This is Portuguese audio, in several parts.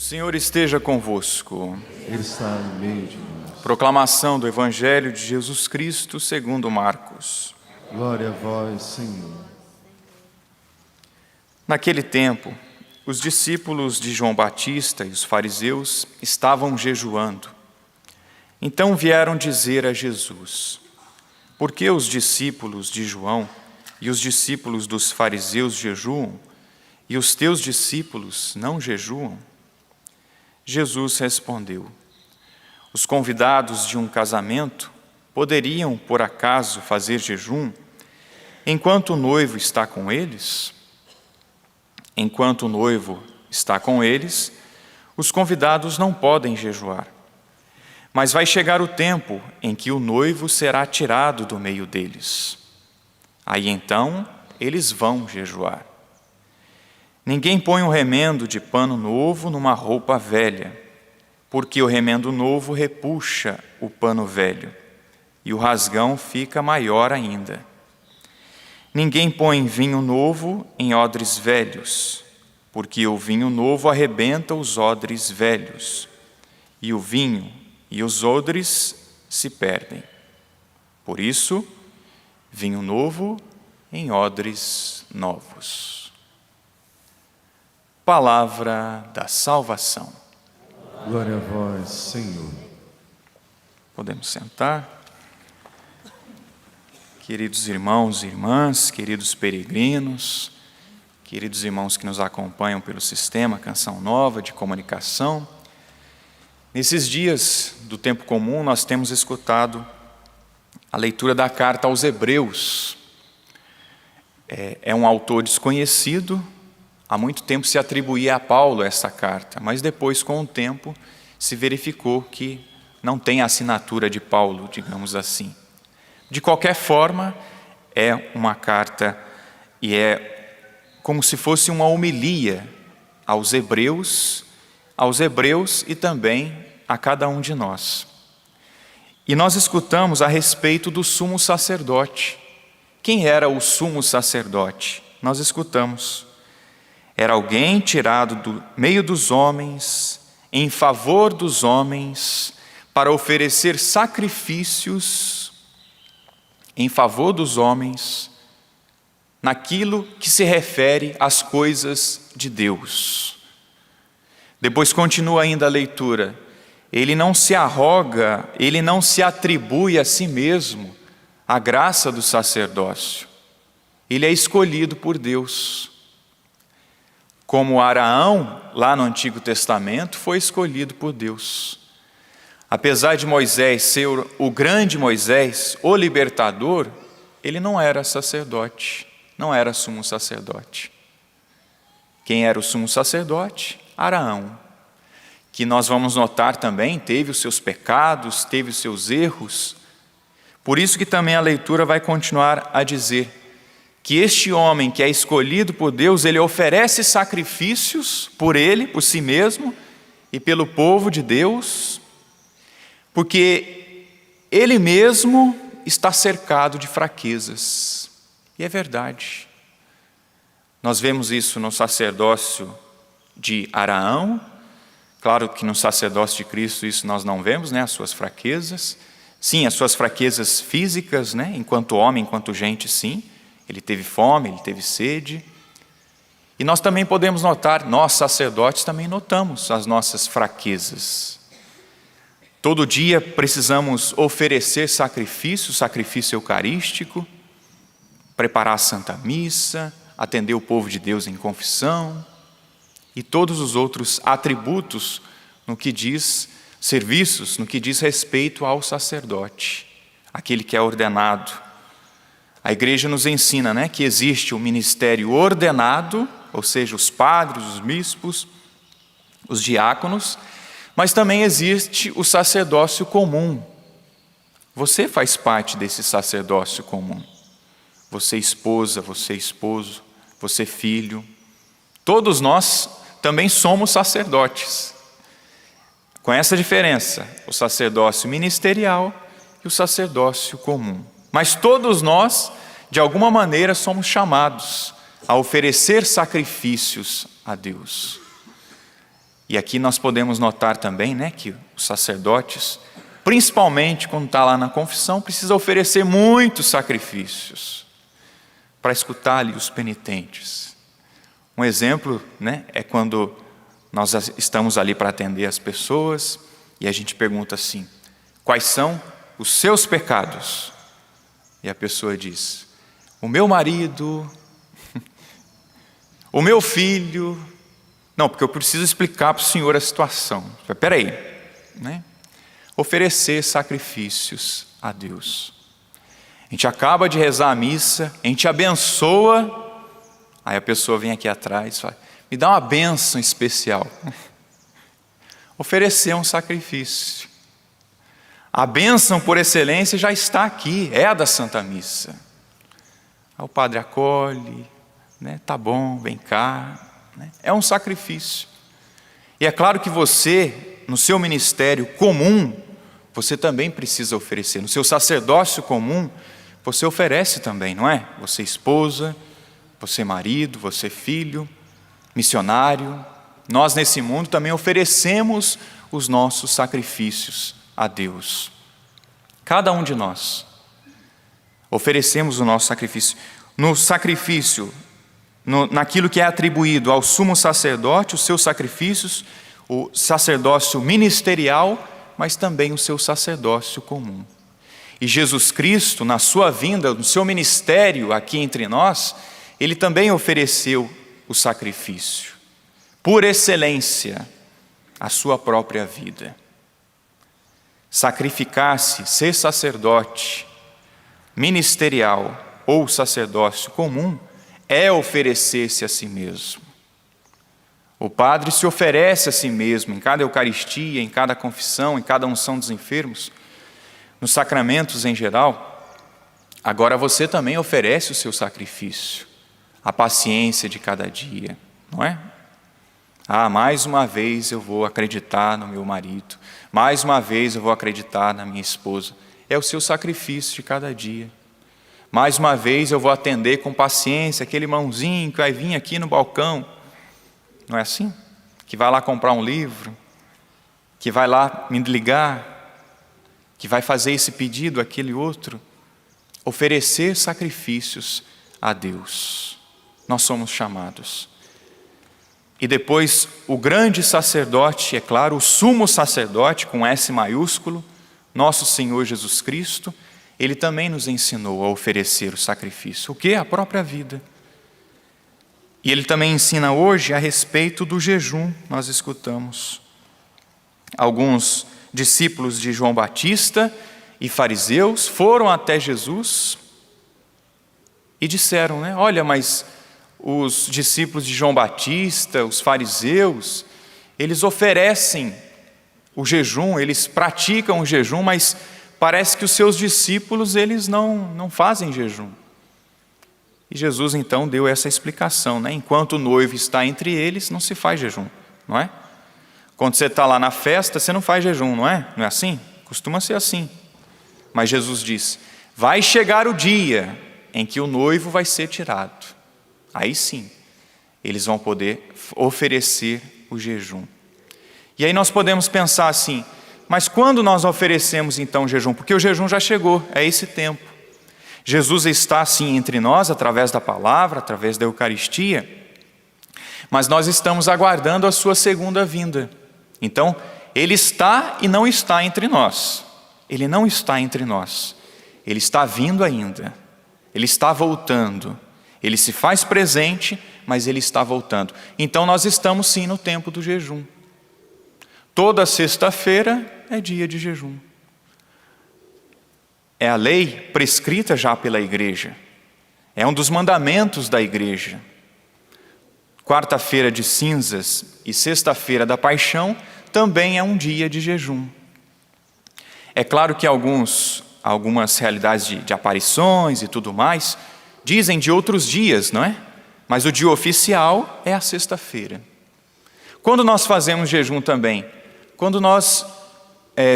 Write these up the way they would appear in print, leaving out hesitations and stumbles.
Senhor esteja convosco. Ele está no meio de nós. Proclamação do Evangelho de Jesus Cristo segundo Marcos. Glória a vós, Senhor. Naquele tempo, os discípulos de João Batista e os fariseus estavam jejuando. Então vieram dizer a Jesus: por que os discípulos de João e os discípulos dos fariseus jejuam, e os teus discípulos não jejuam? Jesus respondeu: os convidados de um casamento poderiam, por acaso, fazer jejum enquanto o noivo está com eles? Enquanto o noivo está com eles, os convidados não podem jejuar. Mas vai chegar o tempo em que o noivo será tirado do meio deles. Aí então eles vão jejuar. Ninguém põe um remendo de pano novo numa roupa velha, porque o remendo novo repuxa o pano velho, e o rasgão fica maior ainda. Ninguém põe vinho novo em odres velhos, porque o vinho novo arrebenta os odres velhos, e o vinho e os odres se perdem. Por isso, vinho novo em odres novos. Palavra da salvação. Glória a vós, Senhor. Podemos sentar. Queridos irmãos e irmãs, queridos peregrinos, queridos irmãos que nos acompanham pelo sistema Canção Nova de comunicação, nesses dias do tempo comum nós temos escutado a leitura da carta aos Hebreus. É um autor desconhecido. Há muito tempo se atribuía a Paulo essa carta, mas depois, com o tempo, se verificou que não tem a assinatura de Paulo, digamos assim. De qualquer forma, é uma carta e é como se fosse uma homilia aos hebreus e também a cada um de nós. E nós escutamos a respeito do sumo sacerdote. Quem era o sumo sacerdote? Nós escutamos. Era alguém tirado do meio dos homens, em favor dos homens, para oferecer sacrifícios em favor dos homens, naquilo que se refere às coisas de Deus. Depois continua ainda a leitura. Ele não se arroga, ele não se atribui a si mesmo a graça do sacerdócio. Ele é escolhido por Deus. Como Araão, lá no Antigo Testamento, foi escolhido por Deus. Apesar de Moisés ser o grande Moisés, o libertador, ele não era sacerdote, não era sumo sacerdote. Quem era o sumo sacerdote? Araão, que nós vamos notar também, teve os seus pecados, teve os seus erros. Por isso que também a leitura vai continuar a dizer que este homem que é escolhido por Deus, ele oferece sacrifícios por ele, por si mesmo e pelo povo de Deus, porque ele mesmo está cercado de fraquezas. E é verdade. Nós vemos isso no sacerdócio de Araão. Claro que no sacerdócio de Cristo isso nós não vemos, as suas fraquezas. Sim, as suas fraquezas físicas, enquanto homem, enquanto gente, sim. Ele teve fome, ele teve sede. E nós também podemos notar, nós sacerdotes também notamos as nossas fraquezas. Todo dia precisamos oferecer sacrifício eucarístico, preparar a Santa Missa, atender o povo de Deus em confissão e todos os outros atributos no que diz serviços, no que diz respeito ao sacerdote, aquele que é ordenado. A igreja nos ensina, que existe o ministério ordenado, ou seja, os padres, os bispos, os diáconos, mas também existe o sacerdócio comum. Você faz parte desse sacerdócio comum. Você esposa, você esposo, você filho. Todos nós também somos sacerdotes. Com essa diferença, o sacerdócio ministerial e o sacerdócio comum. Mas todos nós, de alguma maneira, somos chamados a oferecer sacrifícios a Deus. E aqui nós podemos notar também, né, que os sacerdotes, principalmente quando está lá na confissão, precisa oferecer muitos sacrifícios para escutar ali os penitentes. Um exemplo, né, é quando nós estamos ali para atender as pessoas e a gente pergunta assim: quais são os seus pecados? E a pessoa diz: o meu marido, o meu filho. Não, porque eu preciso explicar para o senhor a situação. Espera aí, né? Oferecer sacrifícios a Deus. A gente acaba de rezar a missa, a gente abençoa, aí a pessoa vem aqui atrás e fala: me dá uma bênção especial. Oferecer um sacrifício. A bênção por excelência já está aqui, é a da Santa Missa. Aí o padre acolhe, né? Tá bom, vem cá. Né? É um sacrifício. E é claro que você, no seu ministério comum, você também precisa oferecer. No seu sacerdócio comum, você oferece também, não é? Você esposa, você marido, você filho, missionário. Nós nesse mundo também oferecemos os nossos sacrifícios a Deus. Cada um de nós oferecemos o nosso sacrifício. No sacrifício, naquilo que é atribuído ao sumo sacerdote, os seus sacrifícios, o sacerdócio ministerial, mas também o seu sacerdócio comum. E Jesus Cristo, na sua vinda, no seu ministério aqui entre nós, ele também ofereceu o sacrifício, por excelência, a sua própria vida. Sacrificar-se, ser sacerdote ministerial ou sacerdócio comum, é oferecer-se a si mesmo. O padre se oferece a si mesmo em cada Eucaristia, em cada confissão, em cada unção dos enfermos, nos sacramentos em geral. Agora você também oferece o seu sacrifício, a paciência de cada dia, não é? Mais uma vez eu vou acreditar no meu marido, mais uma vez eu vou acreditar na minha esposa. É o seu sacrifício de cada dia. Mais uma vez eu vou atender com paciência aquele irmãozinho que vai vir aqui no balcão. Não é assim? Que vai lá comprar um livro, que vai lá me ligar, que vai fazer esse pedido, aquele outro. Oferecer sacrifícios a Deus. Nós somos chamados. E depois o grande sacerdote, é claro, o sumo sacerdote, com S maiúsculo, nosso Senhor Jesus Cristo, ele também nos ensinou a oferecer o sacrifício. O quê? A própria vida. E ele também ensina hoje a respeito do jejum. Nós escutamos alguns discípulos de João Batista e fariseus foram até Jesus e disseram, né? Olha, mas os discípulos de João Batista, os fariseus, eles oferecem o jejum, eles praticam o jejum, mas parece que os seus discípulos, eles não fazem jejum. E Jesus então deu essa explicação, né? Enquanto o noivo está entre eles, não se faz jejum, não é? Quando você está lá na festa, você não faz jejum, não é? Não é assim? Costuma ser assim. Mas Jesus diz: vai chegar o dia em que o noivo vai ser tirado. Aí sim, eles vão poder oferecer o jejum. E aí nós podemos pensar assim: mas quando nós oferecemos então o jejum? Porque o jejum já chegou, é esse tempo. Jesus está assim entre nós, através da palavra, através da Eucaristia, mas nós estamos aguardando a sua segunda vinda. Então, Ele está e não está entre nós. Ele não está entre nós. Ele está vindo ainda. Ele está voltando. Ele se faz presente, mas Ele está voltando. Então nós estamos sim no tempo do jejum. Toda sexta-feira é dia de jejum. É a lei prescrita já pela igreja. É um dos mandamentos da igreja. Quarta-feira de cinzas e sexta-feira da paixão também é um dia de jejum. É claro que algumas realidades de aparições e tudo mais dizem de outros dias, não é? Mas o dia oficial é a sexta-feira. Quando nós fazemos jejum também? Quando nós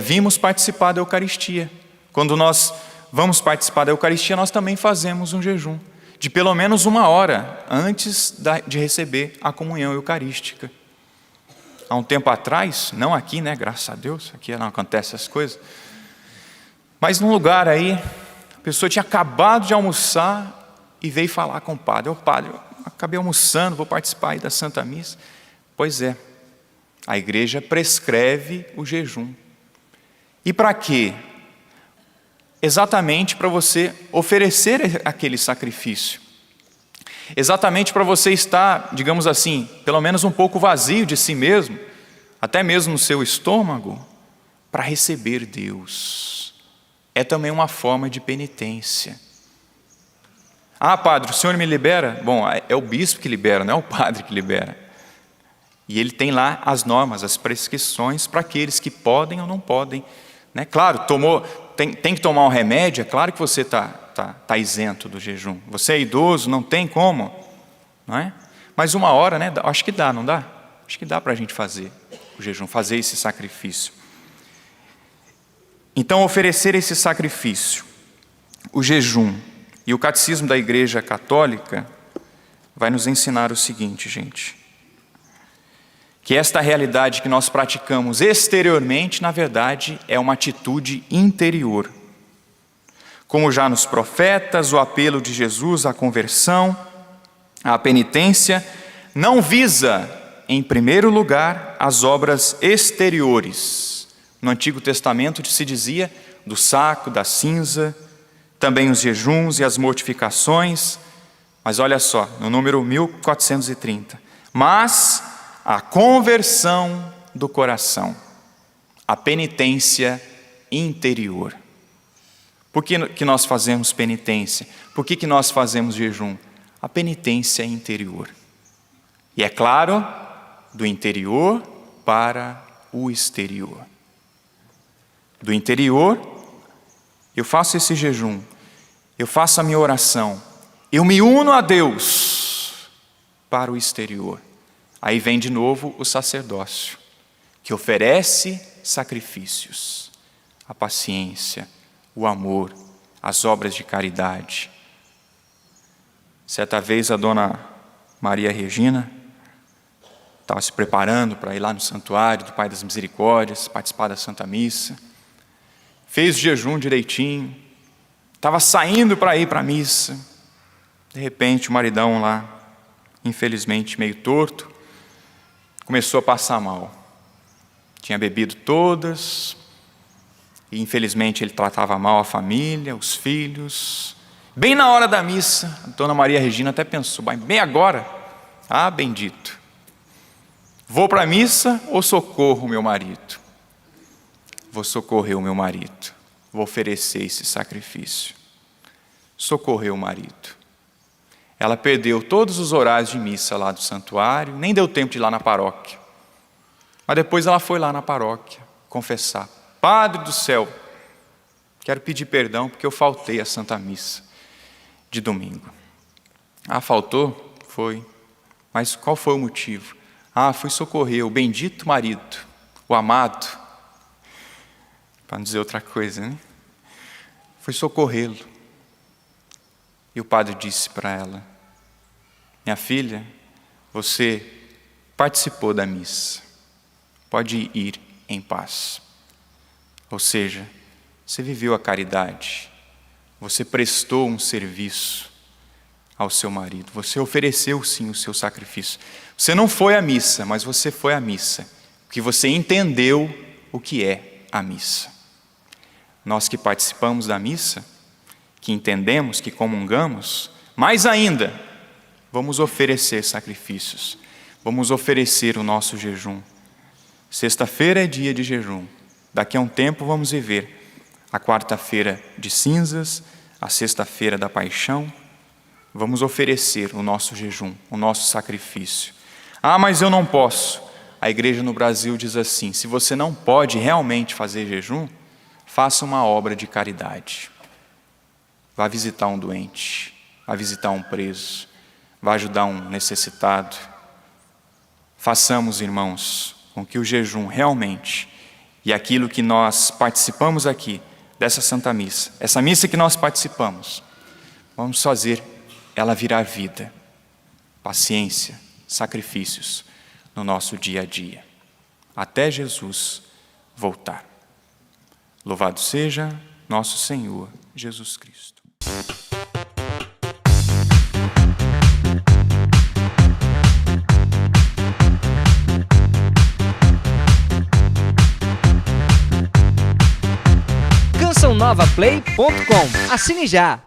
vimos participar da Eucaristia. Quando nós vamos participar da Eucaristia, nós também fazemos um jejum de pelo menos 1 hora antes de receber a comunhão eucarística. há um tempo atrás, não aqui, né? Graças a Deus, aqui não acontece essas coisas. Mas num lugar aí, a pessoa tinha acabado de almoçar e veio falar com o padre. Ô padre, eu acabei almoçando, vou participar aí da Santa Missa. Pois é, a igreja prescreve o jejum. E para quê? Exatamente para você oferecer aquele sacrifício. Exatamente para você estar, digamos assim, pelo menos um pouco vazio de si mesmo, até mesmo no seu estômago, para receber Deus. É também uma forma de penitência. Ah, padre, o senhor me libera? Bom, é o bispo que libera, não é o padre que libera. E ele tem lá as normas, as prescrições para aqueles que podem ou não podem. Né? Claro, tem que tomar um remédio, é claro que você está isento do jejum. Você é idoso, não tem como. Não é? Mas uma hora, né? Acho que dá, não dá? Acho que dá para a gente fazer o jejum, fazer esse sacrifício. Então, oferecer esse sacrifício, o jejum, e o Catecismo da Igreja Católica vai nos ensinar o seguinte, gente, que esta realidade que nós praticamos exteriormente, na verdade, é uma atitude interior. Como já nos profetas, o apelo de Jesus à conversão, à penitência, não visa, em primeiro lugar, as obras exteriores. No Antigo Testamento se dizia do saco, da cinza, também os jejuns e as mortificações, mas olha só, no número 1430, mas a conversão do coração, a penitência interior. Por que nós fazemos penitência? Por que nós fazemos jejum? A penitência interior. E é claro, do interior para o exterior. Do interior, eu faço esse jejum, eu faço a minha oração, eu me uno a Deus para o exterior. Aí vem de novo o sacerdócio, que oferece sacrifícios, a paciência, o amor, as obras de caridade. Certa vez a dona Maria Regina estava se preparando para ir lá no santuário do Pai das Misericórdias, participar da Santa Missa. Fez o jejum direitinho, estava saindo para ir para a missa. De repente o maridão lá, infelizmente meio torto, começou a passar mal. Tinha bebido todas, e infelizmente ele tratava mal a família, os filhos. Bem na hora da missa, a dona Maria Regina até pensou, bem agora? Ah, bendito. Vou para a missa ou socorro o meu marido? Vou socorrer o meu marido. Vou oferecer esse sacrifício. Socorrer o marido. Ela perdeu todos os horários de missa lá do santuário, nem deu tempo de ir lá na paróquia. Mas depois ela foi lá na paróquia confessar. Padre do céu, quero pedir perdão porque eu faltei à Santa Missa de domingo. Ah, faltou? Foi. Mas qual foi o motivo? Ah, fui socorrer o bendito marido, o amado, para não dizer outra coisa, né? Fui socorrê-lo. E o padre disse para ela, minha filha, você participou da missa, pode ir em paz. Ou seja, você viveu a caridade, você prestou um serviço ao seu marido, você ofereceu sim o seu sacrifício. Você não foi à missa, mas você foi à missa, porque você entendeu o que é a missa. Nós que participamos da missa, que entendemos, que comungamos, mais ainda, vamos oferecer sacrifícios, vamos oferecer o nosso jejum. Sexta-feira é dia de jejum, daqui a um tempo vamos viver a quarta-feira de cinzas, a sexta-feira da paixão. Vamos oferecer o nosso jejum, o nosso sacrifício. Ah, mas eu não posso. A igreja no Brasil diz assim, se você não pode realmente fazer jejum, faça uma obra de caridade. Vá visitar um doente, vá visitar um preso, vá ajudar um necessitado. Façamos, irmãos, com que o jejum realmente, e aquilo que nós participamos aqui, dessa Santa Missa, essa missa que nós participamos, vamos fazer ela virar vida, paciência, sacrifícios no nosso dia a dia. até Jesus voltar. Louvado seja nosso Senhor Jesus Cristo. cançãonovaplay.com. Assine já!